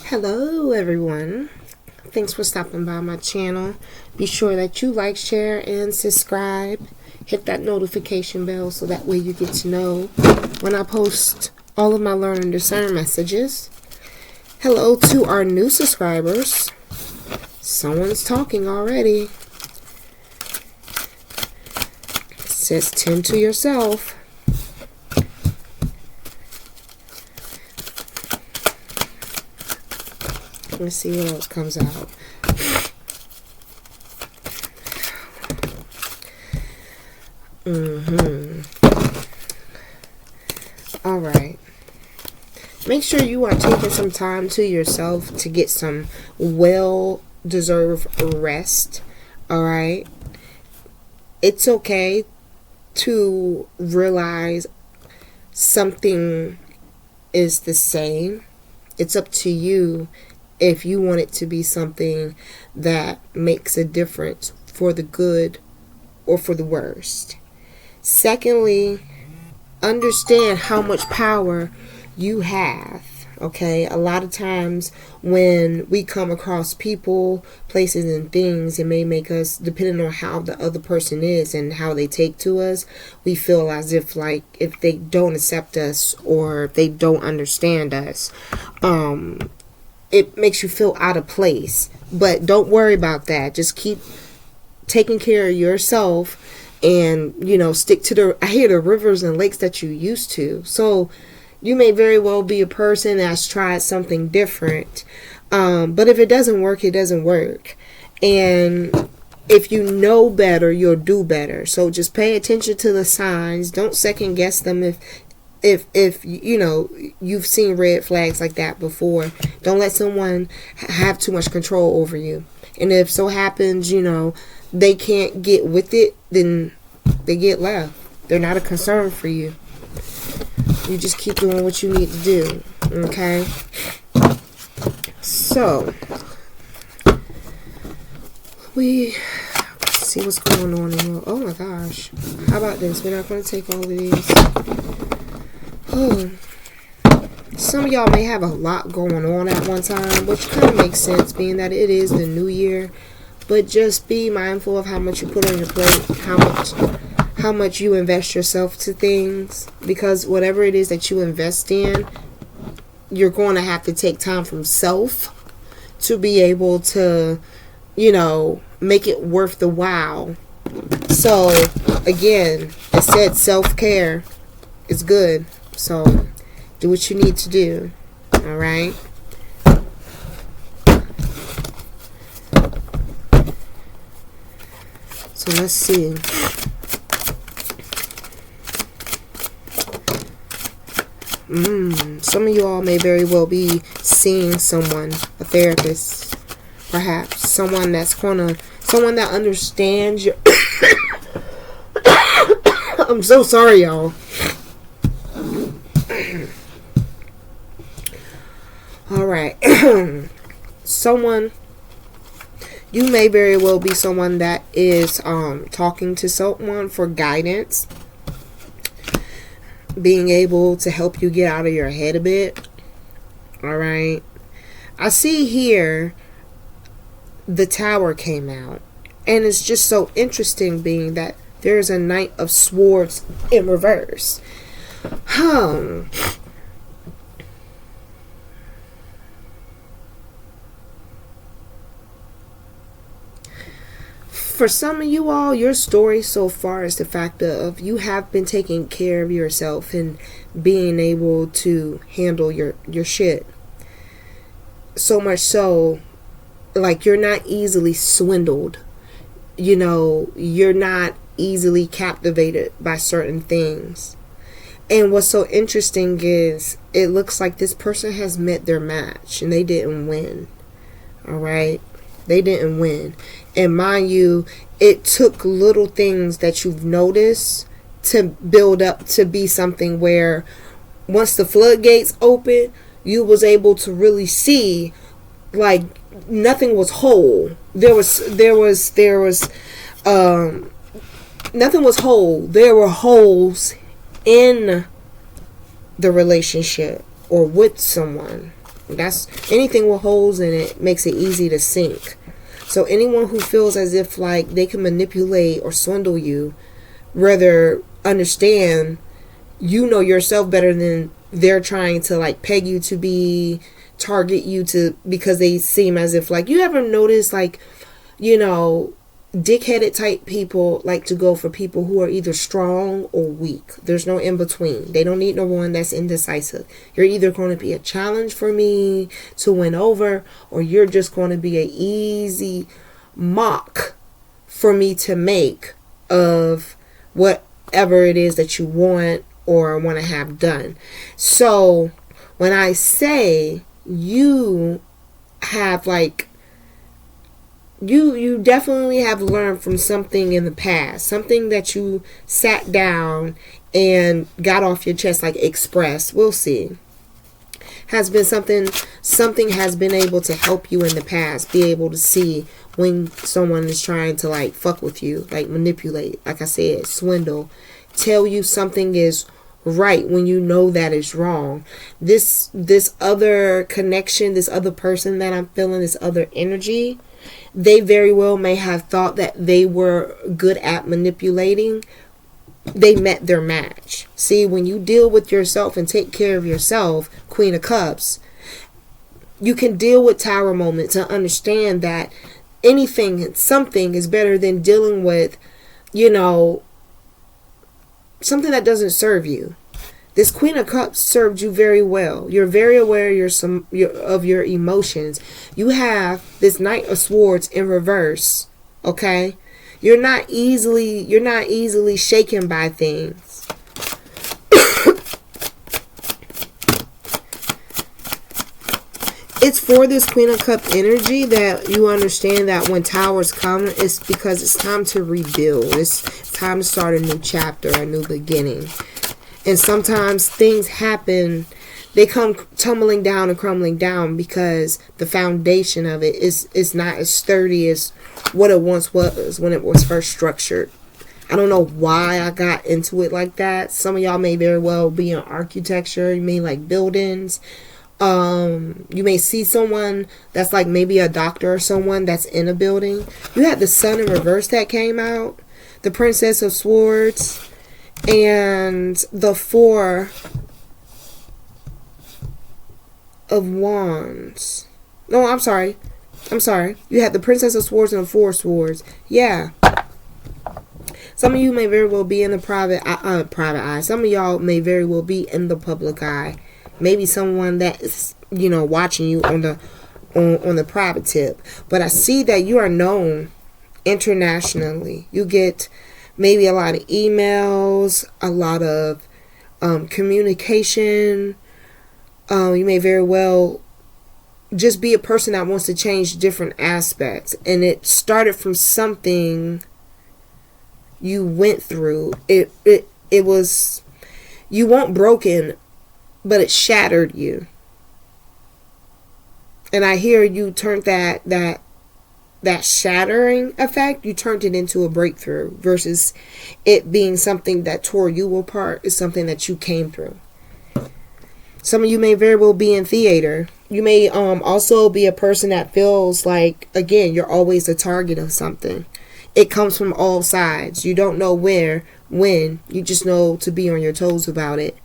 Hello everyone. Thanks for stopping by my channel. Be sure that you like, share, and subscribe. Hit that notification bell so that way you get to know when I post all of my learn and discern messages. Hello to our new subscribers. Someone's talking already. It says tend to yourself. Let's see what else comes out. All right. Make sure you are taking some time to yourself to get some well-deserved rest. All right. It's okay to realize something is the same. It's up to you if you want it to be something that makes a difference for the good or for the worst. Secondly, understand how much power you have. Okay, a lot of times when we come across people, places, and things, it may make us, depending on how the other person is and how they take to us, we feel as if if they don't accept us or if they don't understand us, it makes you feel out of place. But don't worry about that. Just keep taking care of yourself and, stick to the rivers and lakes that you used to. So you may very well be a person that's tried something different. But if it doesn't work, it doesn't work. And if you know better, you'll do better. So just pay attention to the signs. Don't second guess them if you've seen red flags like that before. Don't let someone have too much control over you. And if so happens, they can't get with it, then they get left. They're not a concern for you. You just keep doing what you need to do. Okay? So, let's see what's going on in here. Oh my gosh. How about this? We're not going to take all of these. Oh. Some of y'all may have a lot going on at one time, which kind of makes sense being that it is the new year. But just be mindful of how much you put on your plate, how much you invest yourself to things, because whatever it is that you invest in, you're going to have to take time from self to be able to, make it worth the while. So again, it said self-care is good. So do what you need to do. All right. So let's see. Some of you all may very well be seeing someone, a therapist, perhaps someone that understands your. I'm so sorry, y'all. All right. You may very well be someone that is talking to someone for guidance, being able to help you get out of your head a bit. All right. I see here the Tower came out, and it's just so interesting being that there's a Knight of Swords in reverse. For some of you all, your story so far is the fact of you have been taking care of yourself and being able to handle your shit. So much so, you're not easily swindled. You're not easily captivated by certain things. And what's so interesting is it looks like this person has met their match and they didn't win. All right? They didn't win. And mind you, it took little things that you've noticed to build up to be something where once the floodgates open, you was able to really see nothing was whole. Nothing was whole. There were holes in the relationship or with someone. That's anything with holes in it makes it easy to sink. So anyone who feels as if like they can manipulate or swindle you, rather understand you know yourself better than they're trying to like peg you to be, target you to, because they seem as if like, you ever notice like, you know, dickheaded type people like to go for people who are either strong or weak. There's no in between. They don't need no one that's indecisive. You're either going to be a challenge for me to win over, or you're just going to be an easy mock for me to make of whatever it is that you want or want to have done. So when I say you have like, you definitely have learned from something in the past, something that you sat down and got off your chest, like express, we'll see, has been something has been able to help you in the past be able to see when someone is trying to like fuck with you, like manipulate, like I said, swindle, tell you something is right when you know that is wrong. This other connection, this other person that I'm feeling, this other energy, they very well may have thought that they were good at manipulating. They met their match. See, when you deal with yourself and take care of yourself, Queen of Cups, you can deal with Tower moment to understand that something is better than dealing with, you know, something that doesn't serve you. This Queen of Cups served you very well. You're very aware of your emotions. You have this Knight of Swords in reverse. Okay? You're not easily shaken by things. It's for this Queen of Cups energy that you understand that when towers come, it's because it's time to rebuild. It's time to start a new chapter, a new beginning. And sometimes things happen, they come tumbling down and crumbling down because the foundation of it is not as sturdy as what it once was when it was first structured. I don't know why I got into it like that. Some of y'all may very well be in architecture. You may like buildings. You may see someone that's like maybe a doctor or someone that's in a building. You had the Sun in reverse that came out. The Princess of Swords. And the Four of Wands. No, I'm sorry. You had the Princess of Swords and the Four of Swords. Yeah. Some of you may very well be in the private eye. Some of y'all may very well be in the public eye. Maybe someone that is, you know, watching you on the private tip. But I see that you are known internationally. You get maybe a lot of emails, a lot of communication. You may very well just be a person that wants to change different aspects. And it started from something you went through. It was, you weren't broken, but it shattered you. And I hear you turned that shattering effect, you turned it into a breakthrough versus it being something that tore you apart. Is something that you came through. Some of you may very well be in theater. You may also be a person that feels like, again, you're always the target of something. It comes from all sides. You don't know where, when. You just know to be on your toes about it.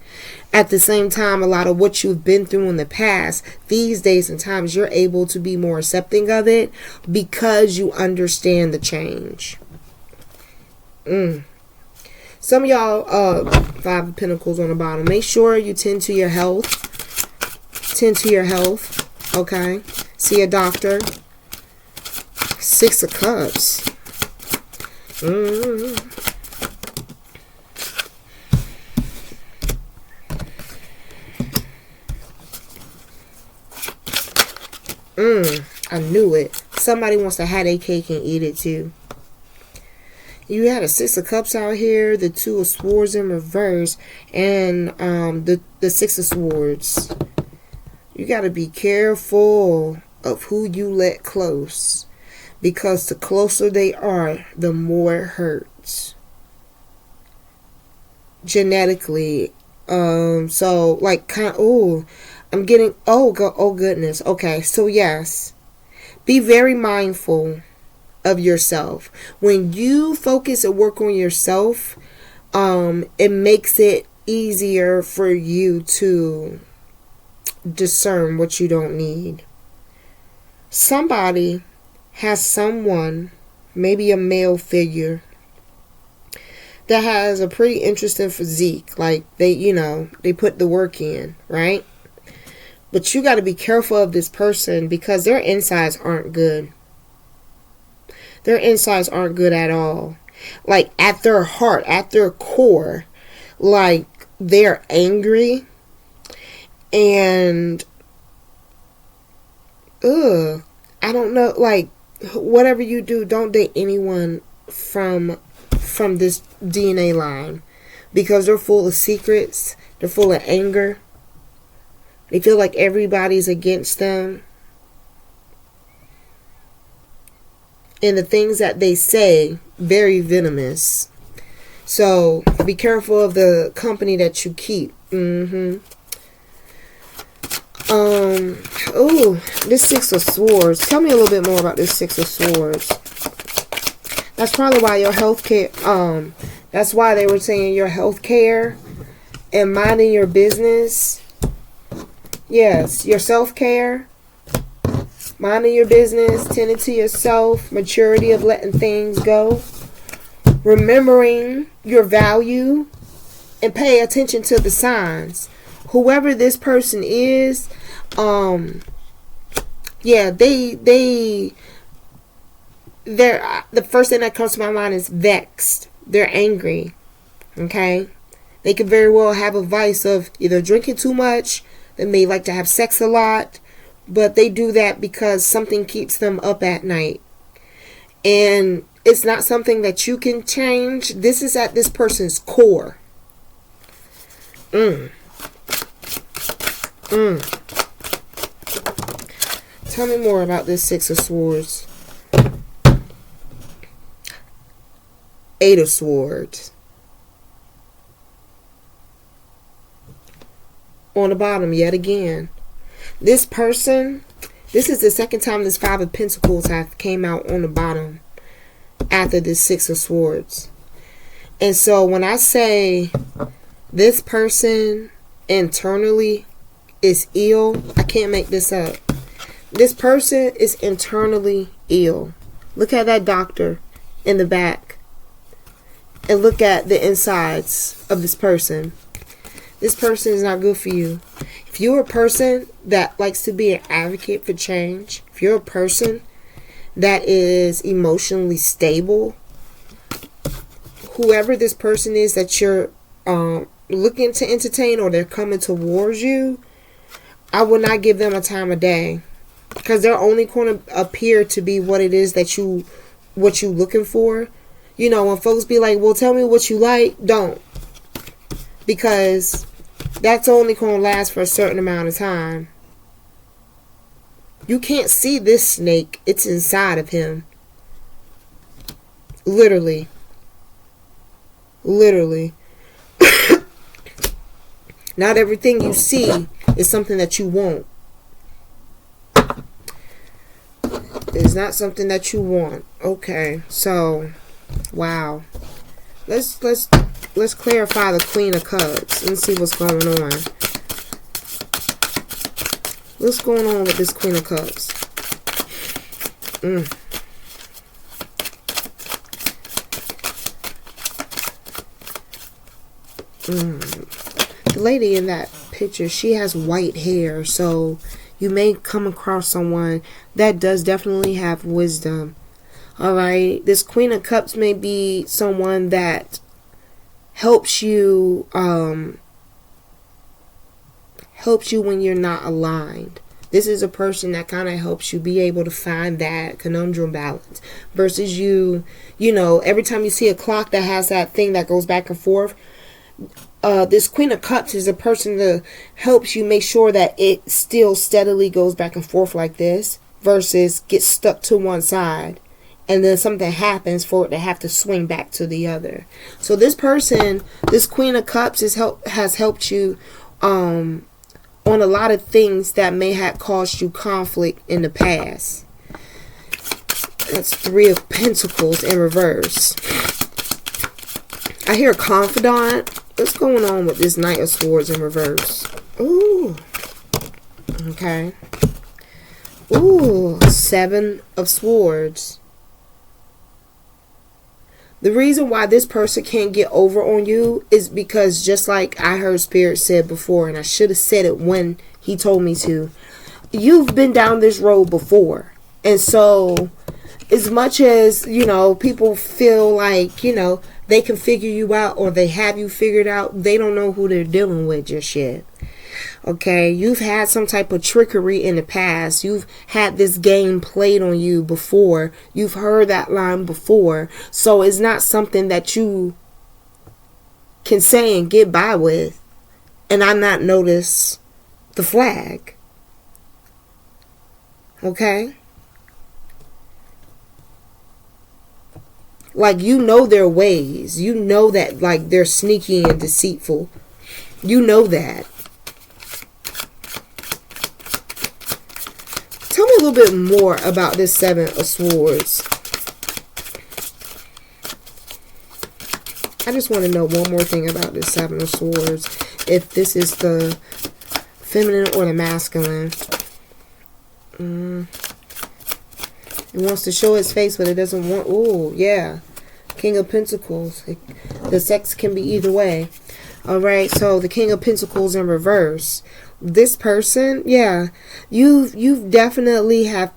At the same time, a lot of what you've been through in the past, these days and times, you're able to be more accepting of it because you understand the change. Some of y'all, Five of Pentacles on the bottom. Make sure you tend to your health. Okay? See a doctor. Six of Cups. I knew it. Somebody wants to have their cake and eat it too. You had a Six of Cups out here, the Two of Swords in reverse, and the Six of Swords. You got to be careful of who you let close, because the closer they are, the more it hurts. Genetically. So like I'm getting, oh goodness. Okay, so yes, be very mindful of yourself. When you focus and work on yourself, it makes it easier for you to discern what you don't need. Somebody has someone, maybe a male figure, that has a pretty interesting physique. Like, they put the work in, right? But you got to be careful of this person because their insides aren't good. Their insides aren't good at all. Like, at their heart, at their core, like, they're angry. And, I don't know, like, whatever you do, don't date anyone from this DNA line. Because they're full of secrets. They're full of anger. They feel like everybody's against them. And the things that they say, very venomous. So, be careful of the company that you keep. This Six of Swords. Tell me a little bit more about this Six of Swords. That's probably why your healthcare, that's why they were saying your healthcare and minding your business. Yes, your self-care, minding your business, tending to yourself, maturity of letting things go, remembering your value, and pay attention to the signs. Whoever this person is, they're the first thing that comes to my mind is vexed. They're angry. Okay? They could very well have a vice of either drinking too much. They may like to have sex a lot, but they do that because something keeps them up at night. And it's not something that you can change. This is at this person's core. Tell me more about this Six of Swords. Eight of Swords. On the bottom yet again. This person, this is the second time this Five of Pentacles have came out on the bottom after this Six of Swords. And so when I say this person internally is ill, I can't make this up. This person is internally ill. Look at that doctor in the back. And look at the insides of this person. This person is not good for you. If you're a person that likes to be an advocate for change, if you're a person that is emotionally stable, whoever this person is that you're looking to entertain or they're coming towards you, I would not give them a time of day. Because they're only going to appear to be what it is that what you looking for. You know, when folks be like, well, tell me what you like, don't. Because that's only going to last for a certain amount of time. You can't see this snake. It's inside of him. Literally. Literally. Not everything you see is something that you want. It's not something that you want. Okay, so wow. Let's clarify the Queen of Cups and see what's going on. What's going on with this Queen of Cups? The lady in that picture, she has white hair, so you may come across someone that does definitely have wisdom. Alright, this Queen of Cups may be someone that helps you when you're not aligned. This is a person that kind of helps you be able to find that conundrum balance. Versus you know, every time you see a clock that has that thing that goes back and forth, this Queen of Cups is a person that helps you make sure that it still steadily goes back and forth like this, versus get stuck to one side and then something happens for it to have to swing back to the other. So this person, this Queen of Cups has helped you on a lot of things that may have caused you conflict in the past. That's 3 of Pentacles in reverse. I hear confidant. What's going on with this Knight of Swords in reverse? Ooh. Okay. Ooh, 7 of Swords. The reason why this person can't get over on you is because, just like I heard Spirit said before, and I should have said it when he told me to, you've been down this road before. And so, as much as, you know, people feel like, you know, they can figure you out or they have you figured out, they don't know who they're dealing with just yet. Okay, you've had some type of trickery in the past. You've had this game played on you before. You've heard that line before. So it's not something that you can say and get by with and I not notice the flag. Okay? Like, you know their ways. You know that, like, they're sneaky and deceitful. You know that. Tell me a little bit more about this 7 of Swords. I just want to know one more thing about this 7 of Swords. If this is the feminine or the masculine. It wants to show its face, but it doesn't want... Ooh, yeah. King of Pentacles. The sex can be either way. Alright, so the King of Pentacles in reverse. This person, yeah, you've definitely have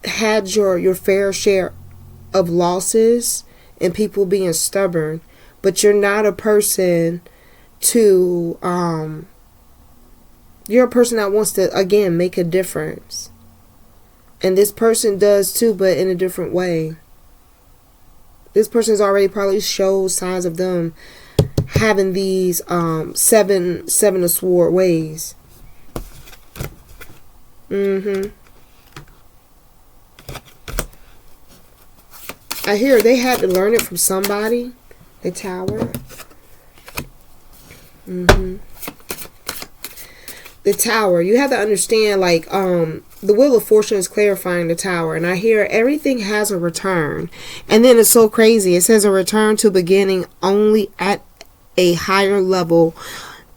had your fair share of losses and people being stubborn, but you're not a person to you're a person that wants to, again, make a difference. And this person does too, but in a different way. This person's already probably showed signs of them having these seven of Sword ways. I hear they had to learn it from somebody. The Tower. The Tower. You have to understand, like, the Wheel of Fortune is clarifying the Tower. And I hear everything has a return. And then it's so crazy. It says a return to beginning only at a higher level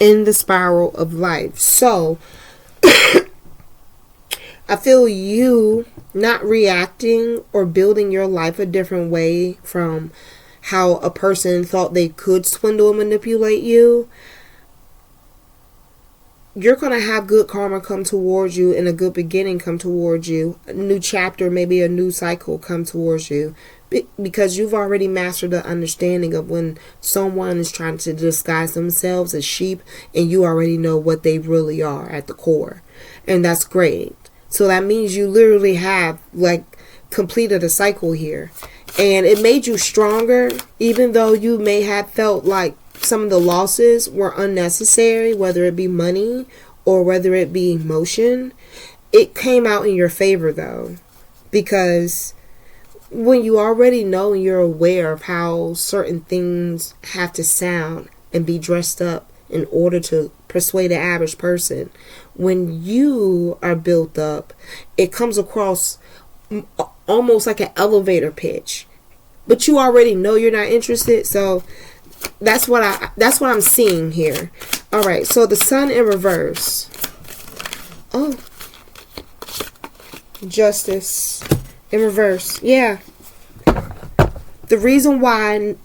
in the spiral of life. So, I feel you not reacting or building your life a different way from how a person thought they could swindle and manipulate you. You're going to have good karma come towards you and a good beginning come towards you. A new chapter, maybe a new cycle come towards you. Because you've already mastered the understanding of when someone is trying to disguise themselves as sheep and you already know what they really are at the core. And that's great. So that means you literally have, like, completed a cycle here. And it made you stronger, even though you may have felt like some of the losses were unnecessary, whether it be money or whether it be emotion. It came out in your favor, though. Because when you already know and you're aware of how certain things have to sound and be dressed up in order to persuade the average person, when you are built up, it comes across almost like an elevator pitch, but you already know you're not interested. So that's what I'm seeing here. All right, so the Sun in reverse. Oh, Justice in reverse. Yeah, the reason why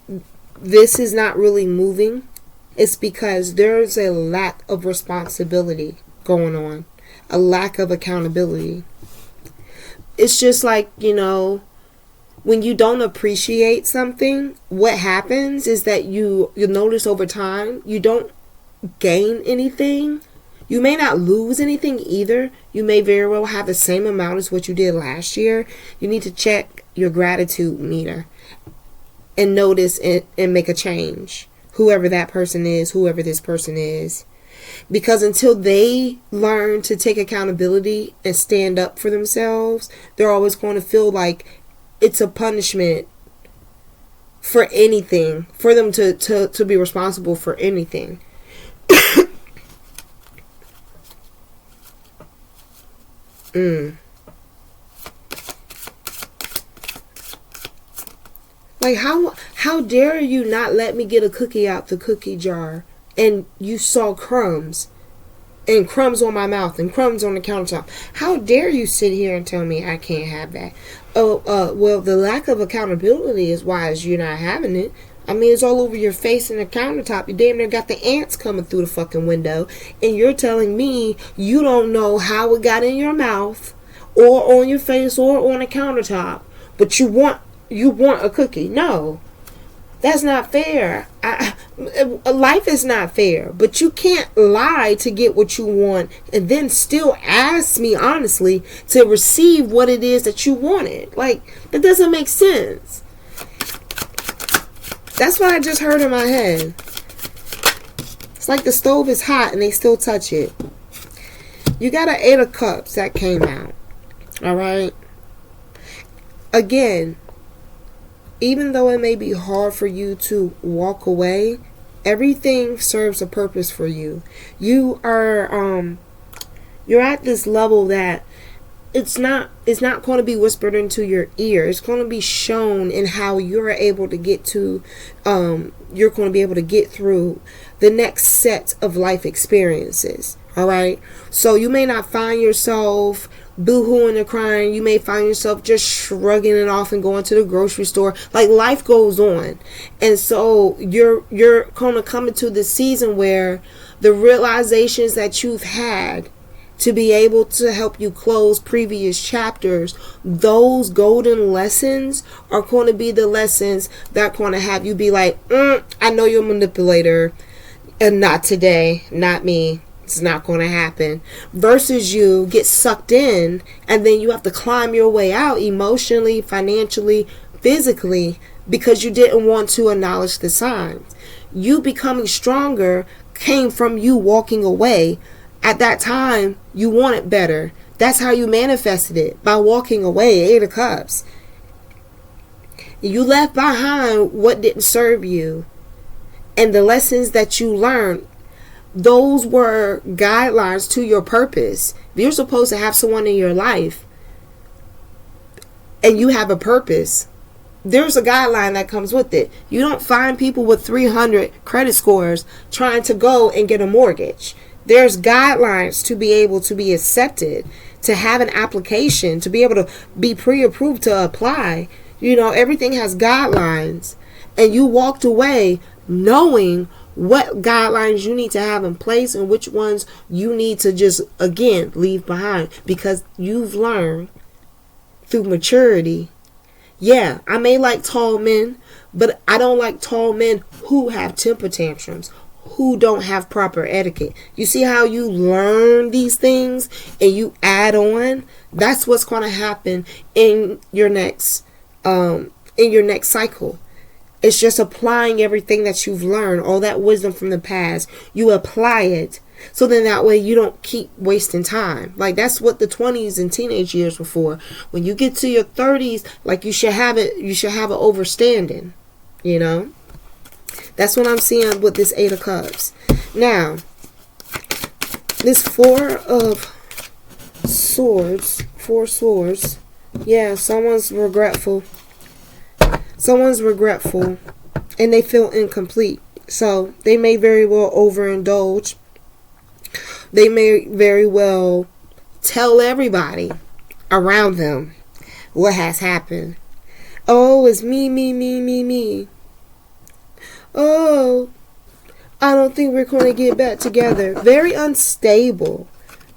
this is not really moving is because there's a lack of responsibility going on, a lack of accountability. It's just like, you know, when you don't appreciate something, what happens is that you'll notice over time you don't gain anything. You may not lose anything either. You may very well have the same amount as what you did last year. You need to check your gratitude meter and notice and make a change. Whoever that person is, whoever this person is. Because until they learn to take accountability and stand up for themselves, they're always going to feel like it's a punishment for anything, for them to be responsible for anything. Mm. Like, how dare you not let me get a cookie out the cookie jar, and you saw crumbs, and crumbs on my mouth, and crumbs on the countertop. How dare you sit here and tell me I can't have that? Oh, well, the lack of accountability is why you're not having it. I mean, it's all over your face and the countertop. You damn near got the ants coming through the fucking window, and you're telling me you don't know how it got in your mouth, or on your face, or on the countertop, but you want a cookie. No, that's not fair. Life is not fair, but you can't lie to get what you want and then still ask me honestly to receive what it is that you wanted. Like, that doesn't make sense. That's what I just heard in my head. It's like the stove is hot and they still touch it. You got an 8 of Cups that came out. Alright? Again, even though it may be hard for you to walk away, everything serves a purpose for you. You are you're at this level that it's not going to be whispered into your ear. It's going to be shown in how you're able to get to you're going to be able to get through the next set of life experiences. All right? So you may not find yourself boo-hooing and crying. You may find yourself just shrugging it off and going to the grocery store. Like, life goes on. And so you're going to come into the season where the realizations that you've had to be able to help you close previous chapters, those golden lessons are going to be the lessons that are going to have you be like, I know you're a manipulator, and not today, not me. It's not going to happen. Versus you get sucked in, and then you have to climb your way out emotionally, financially, physically, because you didn't want to acknowledge the signs. You becoming stronger came from you walking away. At that time, you wanted better. That's how you manifested it, by walking away. 8 of Cups. You left behind what didn't serve you. And the lessons that you learned, those were guidelines to your purpose. You're supposed to have someone in your life, and you have a purpose. There's a guideline that comes with it. You don't find people with 300 credit scores trying to go and get a mortgage. There's guidelines to be able to be accepted, to have an application, to be able to be pre-approved to apply. You know, everything has guidelines. And you walked away knowing what guidelines you need to have in place and which ones you need to just, again, leave behind. Because you've learned through maturity. Yeah, I may like tall men, but I don't like tall men who have temper tantrums, who don't have proper etiquette. You see how you learn these things and you add on? That's what's going to happen in your next cycle. It's just applying everything that you've learned, all that wisdom from the past. You apply it, so then that way you don't keep wasting time. Like, that's what the 20s and teenage years were for. When you get to your 30s, like, you should have an overstanding, you know? That's what I'm seeing with this 8 of Cups. Now, this 4 swords. Yeah, someone's regretful. And they feel incomplete. So they may very well overindulge. They may very well tell everybody around them what has happened. Oh, it's me. Oh, I don't think we're going to get back together. Very unstable.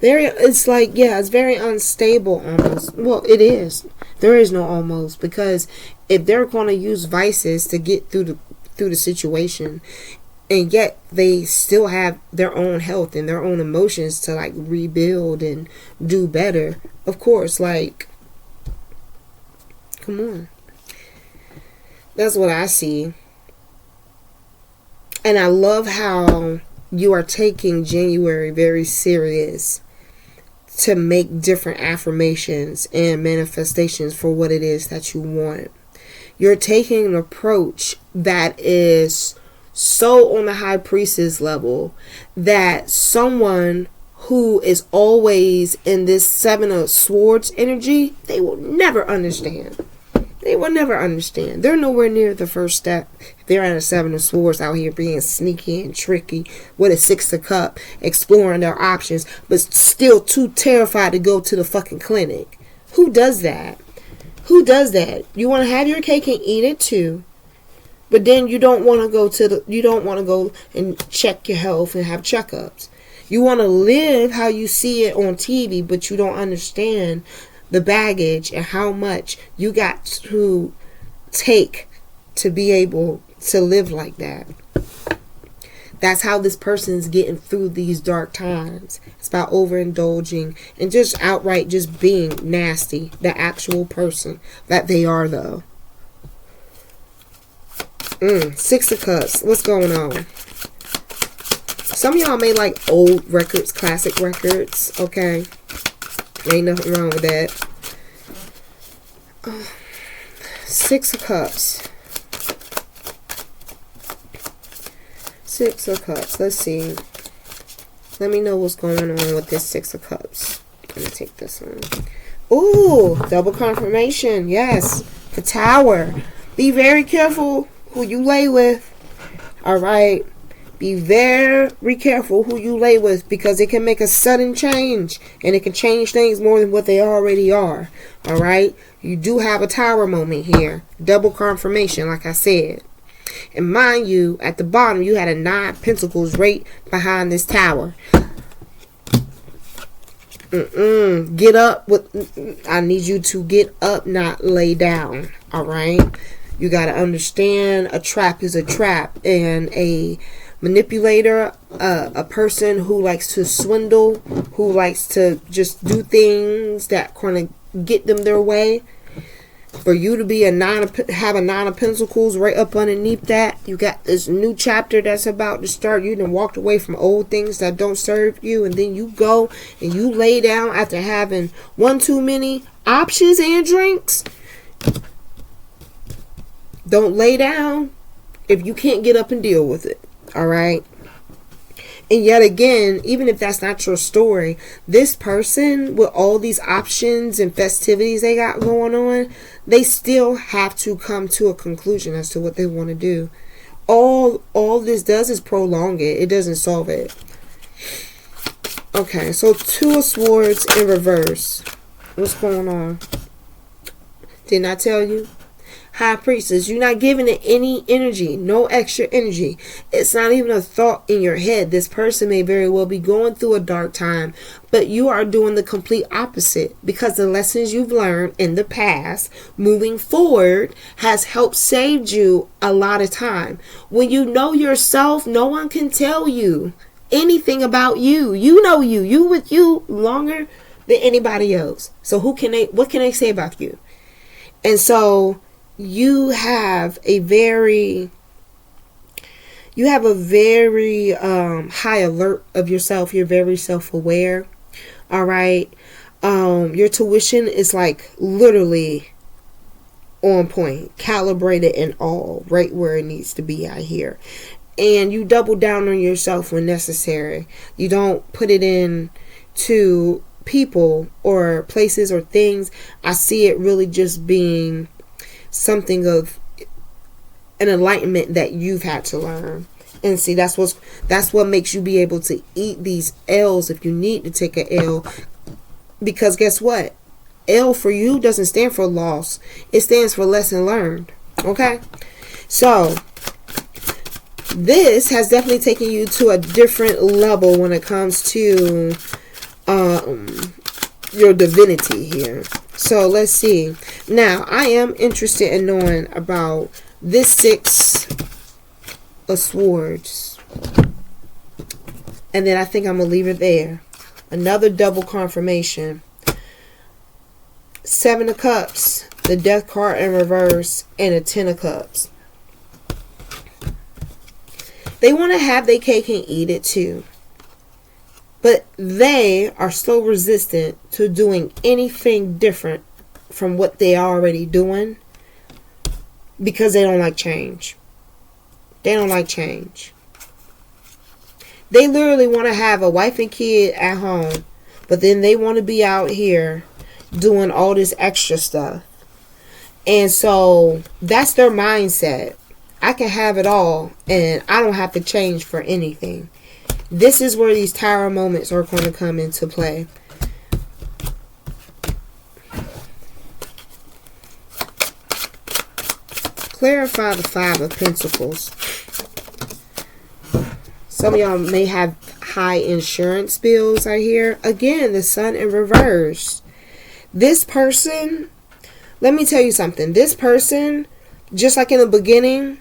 It's very unstable almost. Well, it is. There is no almost, because if they're going to use vices to get through the situation, and yet they still have their own health and their own emotions to, like, rebuild and do better, of course, like, come on. That's what I see. And I love how you are taking January very serious to make different affirmations and manifestations for what it is that you want. You're taking an approach that is so on the high priestess level that someone who is always in this Seven of Swords energy, they will never understand. They will never understand. They're nowhere near the first step. They're at a Seven of Swords out here being sneaky and tricky with a Six of Cups, exploring their options, but still too terrified to go to the fucking clinic. Who does that? Who does that? You want to have your cake and eat it too, but then you don't want to go and check your health and have checkups. You want to live how you see it on TV, but you don't understand the baggage and how much you got to take to be able to live like that. That's how this person's getting through these dark times. It's about overindulging and just outright just being nasty. The actual person that they are, though. Six of Cups. What's going on? Some of y'all may like old records, classic records. Okay. Ain't nothing wrong with that. Six of Cups. Six of Cups. Let's see. Let me know what's going on with this Six of Cups. Let me take this one. Ooh, double confirmation. Yes. The Tower. Be very careful who you lay with. Alright. Be very careful who you lay with, because it can make a sudden change, and it can change things more than what they already are. Alright? You do have a Tower moment here. Double confirmation, like I said. And mind you, at the bottom, you had a 9 of Pentacles right behind this Tower. Get up. I need you to get up, not lay down. Alright? You got to understand, a trap is a trap. And a manipulator, a person who likes to swindle, who likes to just do things that kind of get them their way. For you to be have a 9 of Pentacles right up underneath that, you got this new chapter that's about to start. You done walked away from old things that don't serve you, and then you go and you lay down after having one too many options and drinks. Don't lay down if you can't get up and deal with it. Alright? And yet again, even if that's not your story, this person with all these options and festivities they got going on, they still have to come to a conclusion as to what they want to do. All this does is prolong it. It doesn't solve it. Okay, so Two of Swords in reverse. What's going on? Didn't I tell you? High Priestess, you're not giving it any energy, no extra energy. It's not even a thought in your head. This person may very well be going through a dark time, but you are doing the complete opposite, because the lessons you've learned in the past, moving forward, has helped save you a lot of time. When you know yourself, no one can tell you anything about you. You know you with you longer than anybody else. So what can they say about you? And so you have a very high alert of yourself. You're very self-aware. All right. Your tuition is like literally on point, calibrated and all right where it needs to be out here. And you double down on yourself when necessary. You don't put it in to people or places or things. I see it really just being something of an enlightenment that you've had to learn. And see, that's what makes you be able to eat these L's if you need to take an L. Because guess what? L for you doesn't stand for loss. It stands for lesson learned. Okay? So this has definitely taken you to a different level when it comes to your divinity here. So let's see. Now, I am interested in knowing about this Six of Swords. And then I think I'm going to leave it there. Another double confirmation. Seven of Cups, the Death card in reverse, and a Ten of Cups. They want to have their cake and eat it too. But they are so resistant to doing anything different from what they are already doing, because they don't like change. They don't like change. They literally want to have a wife and kid at home, but then they want to be out here doing all this extra stuff. And so that's their mindset. I can have it all and I don't have to change for anything. This is where these tower moments are going to come into play. Clarify the Five of Pentacles. Some of y'all may have high insurance bills out here. Again, the Sun in reverse. This person, let me tell you something. This person, just like in the beginning,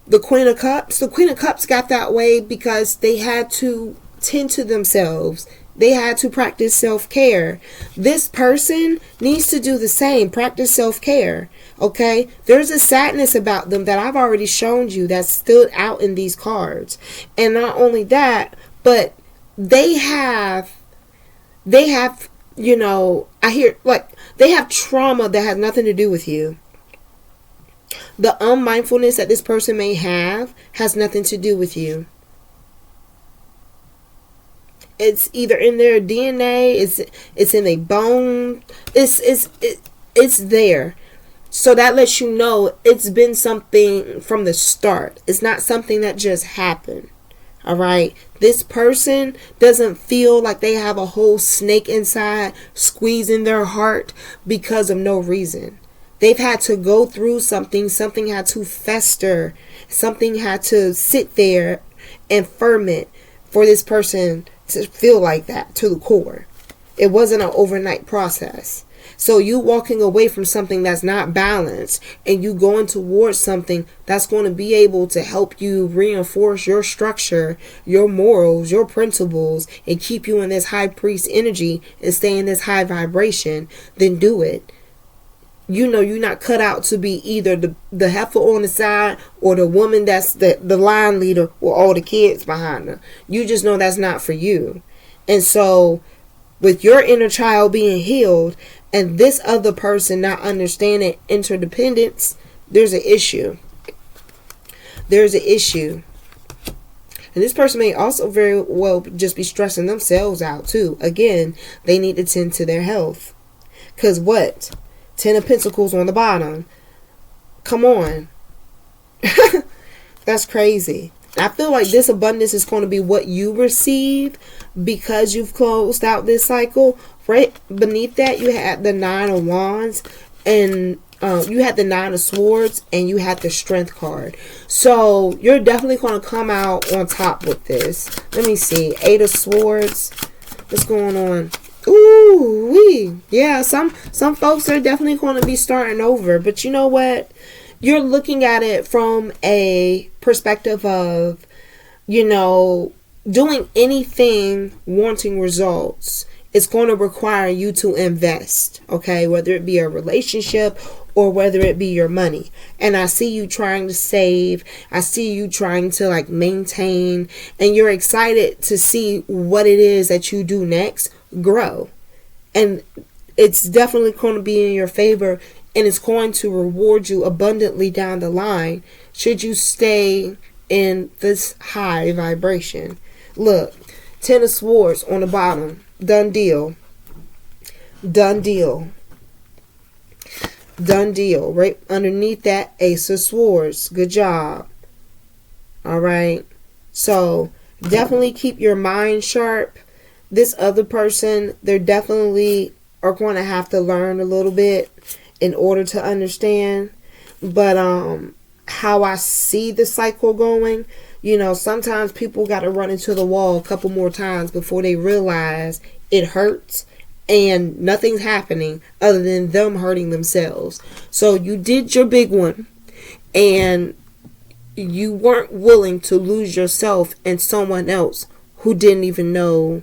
the Queen of Cups got that way because they had to tend to themselves. They had to practice self-care. This person needs to do the same. Practice self-care. Okay? There's a sadness about them that I've already shown you that stood out in these cards. And not only that, but they have, you know, I hear, like, they have trauma that has nothing to do with you. The unmindfulness that this person may have has nothing to do with you. It's either in their DNA, it's in their bone, it's there. So that lets you know it's been something from the start. It's not something that just happened. All right. This person doesn't feel like they have a whole snake inside squeezing their heart because of no reason. They've had to go through something. Something had to fester. Something had to sit there and ferment for this person to feel like that to the core. It wasn't an overnight process. So you walking away from something that's not balanced and you going towards something that's going to be able to help you reinforce your structure, your morals, your principles, and keep you in this high priest energy and stay in this high vibration, then do it. You know you're not cut out to be either the heifer on the side or the woman that's the line leader with all the kids behind her. You just know that's not for you. And so with your inner child being healed and this other person not understanding interdependence, there's an issue. There's an issue. And this person may also very well just be stressing themselves out too. Again, they need to tend to their health. Because what? 10 of Pentacles on the bottom. Come on. That's crazy. I feel like this abundance is going to be what you receive because you've closed out this cycle. Right beneath that, you had the 9 of Wands and you had the 9 of Swords and you had the Strength card. So you're definitely going to come out on top with this. Let me see. 8 of Swords. What's going on? Ooh, wee. Yeah, some folks are definitely going to be starting over. But you know what? You're looking at it from a perspective of, you know, doing anything wanting results. It's going to require you to invest, okay? Whether it be a relationship or whether it be your money. And I see you trying to save. I see you trying to like maintain. And you're excited to see what it is that you do next grow. And it's definitely going to be in your favor. And it's going to reward you abundantly down the line should you stay in this high vibration. Look, 10 of Swords on the bottom. Done deal. Done deal. Done deal. Right underneath that, Ace of Swords. Good job. All right. So definitely keep your mind sharp. This other person, they're definitely are going to have to learn a little bit in order to understand. But how I see the cycle going, you know, sometimes people got to run into the wall a couple more times before they realize it hurts and nothing's happening other than them hurting themselves. So you did your big one and you weren't willing to lose yourself and someone else who didn't even know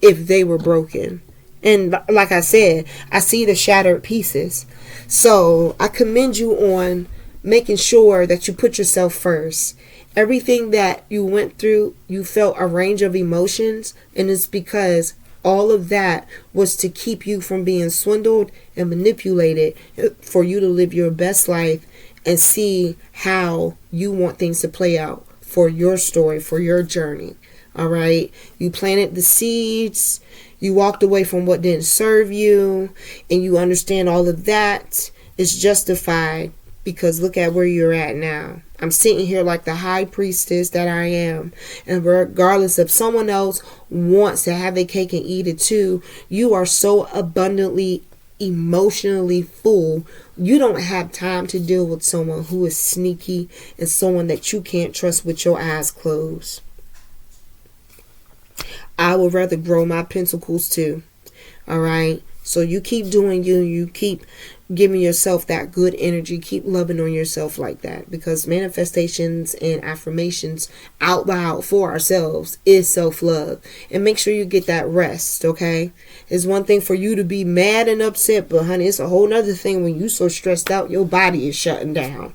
if they were broken. And like I said, I see the shattered pieces. So I commend you on making sure that you put yourself first. Everything that you went through, you felt a range of emotions, and it's because all of that was to keep you from being swindled and manipulated for you to live your best life and see how you want things to play out for your story, for your journey. All right. You planted the seeds. You walked away from what didn't serve you. And you understand all of that is justified because look at where you're at now. I'm sitting here like the high priestess that I am. And regardless if someone else wants to have a cake and eat it too, you are so abundantly emotionally full. You don't have time to deal with someone who is sneaky and someone that you can't trust with your eyes closed. I would rather grow my pentacles too. All right. So you keep doing you. You keep giving yourself that good energy. Keep loving on yourself like that. Because manifestations and affirmations out loud for ourselves is self-love. And make sure you get that rest. Okay. It's one thing for you to be mad and upset. But honey, it's a whole nother thing when you so stressed out your body is shutting down.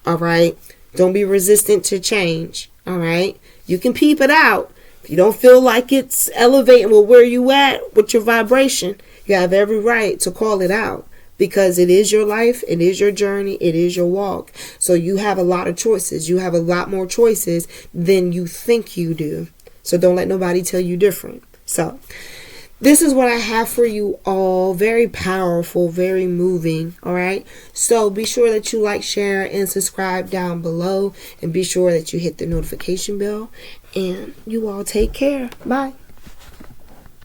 All right. Don't be resistant to change. All right. You can peep it out. If you don't feel like it's elevating with where you at with your vibration, you have every right to call it out because it is your life, it is your journey, it is your walk. So you have a lot of choices. You have a lot more choices than you think you do. So don't let nobody tell you different. So this is what I have for you all. Very powerful, very moving. All right. So be sure that you like, share, and subscribe down below. And be sure that you hit the notification bell. And you all take care. Bye.